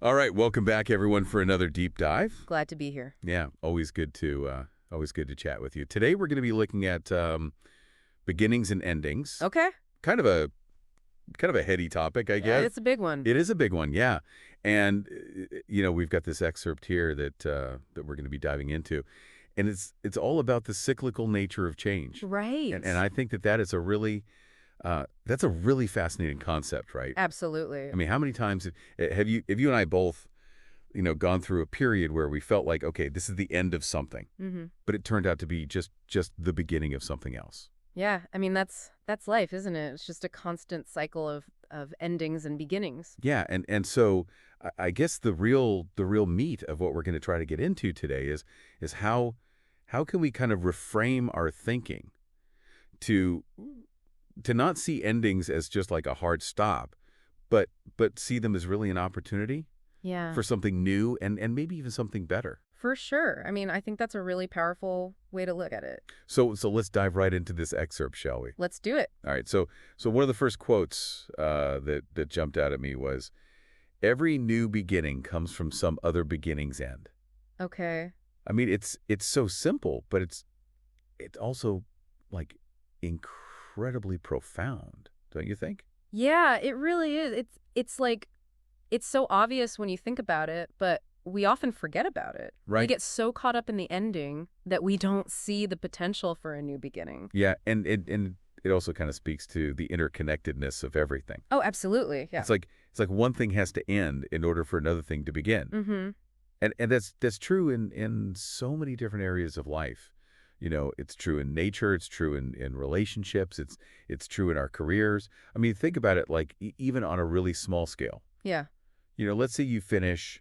All right, welcome back everyone for another deep dive. Glad to be here. Yeah, always good to chat with you. Today we're going to be looking at beginnings and endings. Okay. Kind of a heady topic, I Yeah, guess. it's a big one. It is a big one, yeah. And we've got this excerpt here that we're going to be diving into, and it's all about the cyclical nature of change. Right. And I think that is a really that's a really fascinating concept, right? Absolutely. I mean, how many times have you and I both gone through a period where we felt like, okay, this is the end of something, Mm-hmm. but it turned out to be just the beginning of something else. Yeah, I mean that's life, isn't it? It's just a constant cycle of endings and beginnings. Yeah, and so I guess the real meat of what we're going to try to get into today is how can we kind of reframe our thinking to to not see endings as just like a hard stop, but see them as really an opportunity Yeah. for something new and maybe even something better. For sure. I mean, I think that's a really powerful way to look at it. So let's dive right into this excerpt, shall we? Let's do it. All right. So one of the first quotes that jumped out at me was, "Every new beginning comes from some other beginning's end." Okay. I mean, it's so simple, but it's also like incredibly profound, don't you think? Yeah, it really is. It's like it's so obvious when you think about it, but we often forget about it. We Right. get so caught up in the ending that we don't see the potential for a new beginning. Yeah, and it also kind of speaks to the interconnectedness of everything. Oh, absolutely. Yeah. It's like one thing has to end in order for another thing to begin. Mm-hmm. And that's true in so many different areas of life. It's true in nature, it's true in relationships, it's true in our careers. I mean, think about it like even on a really small scale. Yeah. Let's say you finish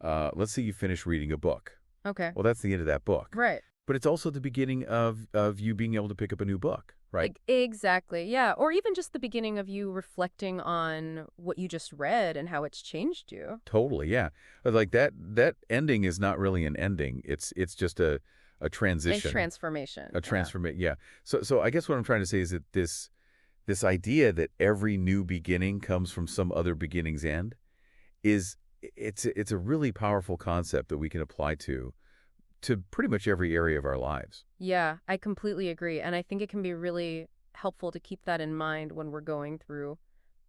reading a book. Okay. Well, that's the end of that book. Right. But it's also the beginning of you being able to pick up a new book, right? Exactly. Yeah. Or even just the beginning of you reflecting on what you just read and how it's changed you. Totally, yeah. But like that ending is not really an ending. It's just a A transition, transformation. a Yeah. transformation. Yeah. So I guess what I'm trying to say is that this idea that every new beginning comes from some other beginning's end is it's a really powerful concept that we can apply to pretty much every area of our lives. Yeah, I completely agree. And I think it can be really helpful to keep that in mind when we're going through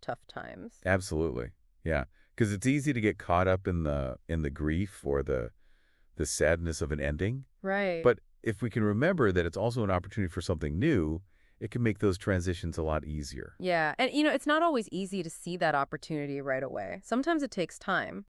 tough times. Absolutely. Yeah. Because it's easy to get caught up in the grief or the sadness of an ending. Right. But if we can remember that it's also an opportunity for something new, it can make those transitions a lot easier. Yeah. And, it's not always easy to see that opportunity right away. Sometimes it takes time.